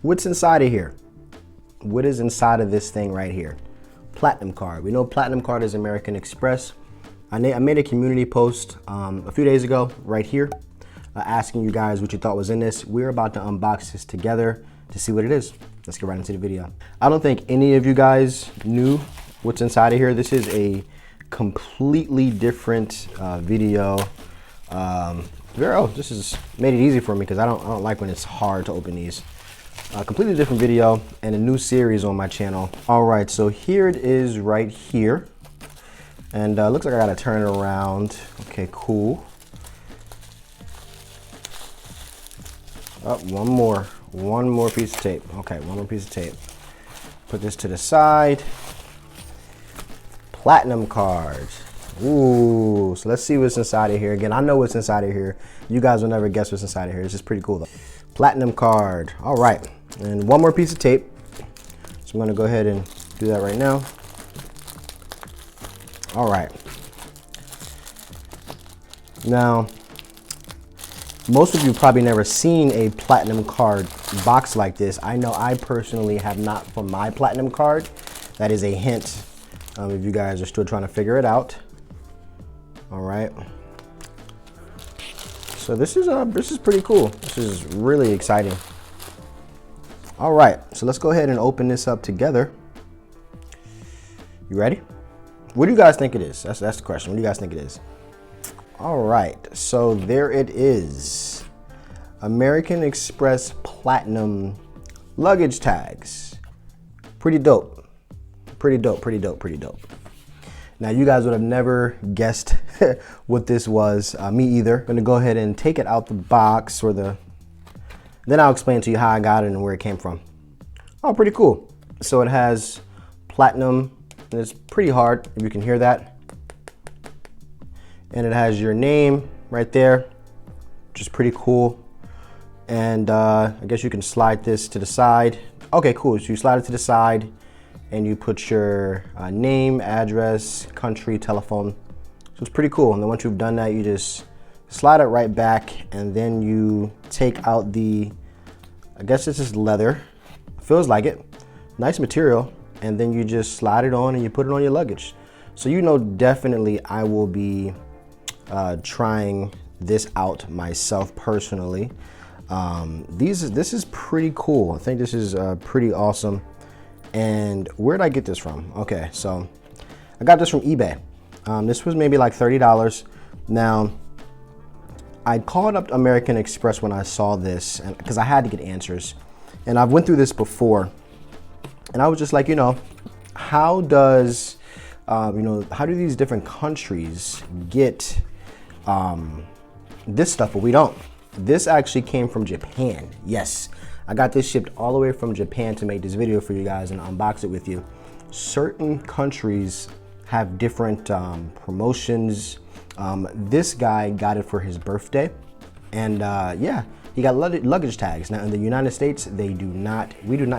What's inside of here? What is inside of this thing right here? Platinum card. We know Platinum card is American Express. I made a community post a few days ago right here asking you guys what you thought was in this. We're about to unbox this together to see what it is. Let's get right into the video. I don't think any of you guys knew what's inside of here. This is a completely different video. This has made it easy for me because I don't like when it's hard to open these. A completely different video and a new series on my channel. All right, so here it is right here. And looks like I gotta turn it around. Okay, cool. Oh, one more piece of tape. Okay, one more piece of tape. Put this to the side. Platinum cards. Ooh, so let's see what's inside of here. Again, I know what's inside of here. You guys will never guess what's inside of here. It's just pretty cool though. Platinum card. All right, and one more piece of tape. So I'm gonna go ahead and do that right now. All right. Now, most of you probably never seen a Platinum card box like this. I know I personally have not for my Platinum card. That is a hint if you guys are still trying to figure it out. All right. So this is pretty cool. This is really exciting. All right, so let's go ahead and open this up together. You ready? What do you guys think it is? That's the question. What do you guys think it is? All right, so there it is. American Express Platinum luggage tags. Pretty dope. Pretty dope, pretty dope, pretty dope. Now you guys would have never guessed what this was. Me either. I'm gonna go ahead and take it out the box then I'll explain to you how I got it and where it came from. Oh, pretty cool. So it has platinum. And it's pretty hard, if you can hear that. And it has your name right there, which is pretty cool. And I guess you can slide this to the side. Okay, cool. So you slide it to the side and you put your name, address, country, telephone. So it's pretty cool. And then once you've done that, you just slide it right back and then you take out I guess this is leather. Feels like it. Nice material. And then you just slide it on and you put it on your luggage. So you know definitely I will be trying this out myself personally. This is pretty cool. I think this is pretty awesome. And where did I get this from? Okay, so I got this from eBay. This was maybe like $30. Now, I called up American Express when I saw this because I had to get answers. And I've went through this before. And I was just like, how do these different countries get this stuff, but we don't? This actually came from Japan. Yes, I got this shipped all the way from Japan to make this video for you guys and unbox it with you. Certain countries have different promotions. This guy got it for his birthday. And yeah, he got luggage tags. Now in the United States, we do not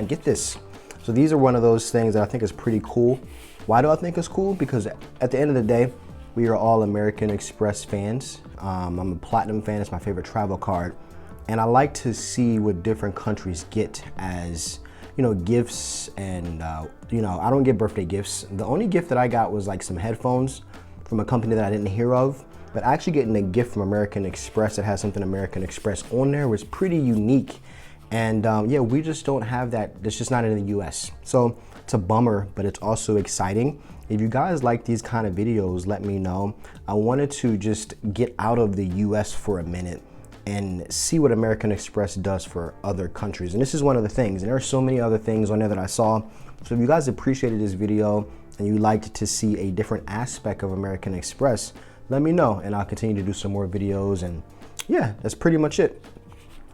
get this. So these are one of those things that I think is pretty cool. Why do I think it's cool? Because at the end of the day, we are all American Express fans. I'm a Platinum fan, it's my favorite travel card. And I like to see what different countries get as, gifts and, I don't get birthday gifts. The only gift that I got was like some headphones from a company that I didn't hear of. But actually getting a gift from American Express that has something American Express on there was pretty unique. And yeah, we just don't have that. It's just not in the US. So it's a bummer, but it's also exciting. If you guys like these kind of videos, let me know. I wanted to just get out of the US for a minute and see what American Express does for other countries. And this is one of the things. And there are so many other things on there that I saw. So if you guys appreciated this video and you liked to see a different aspect of American Express, let me know and I'll continue to do some more videos. And yeah, that's pretty much it.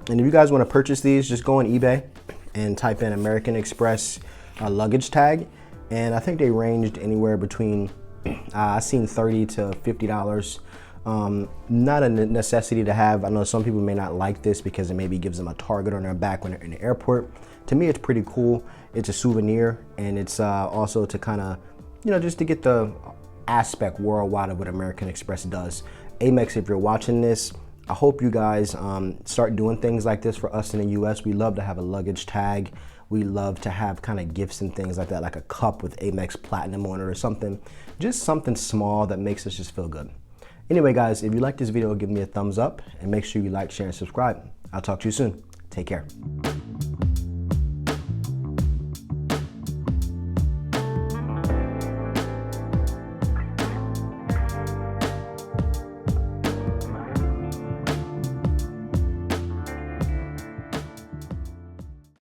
And if you guys want to purchase these, just go on eBay and type in American Express luggage tag. And I think they ranged anywhere between, I've seen $30 to $50. Not a necessity to have. I know some people may not like this because it maybe gives them a target on their back when they're in the airport. To me, it's pretty cool. It's a souvenir, and it's also to kind of, just to get the aspect worldwide of what American Express does. Amex, if you're watching this, I hope you guys start doing things like this for us in the US. We love to have a luggage tag. We love to have kind of gifts and things like that, like a cup with Amex Platinum on it or something. Just something small that makes us just feel good. Anyway, guys, if you like this video, give me a thumbs up and make sure you like, share, and subscribe. I'll talk to you soon. Take care.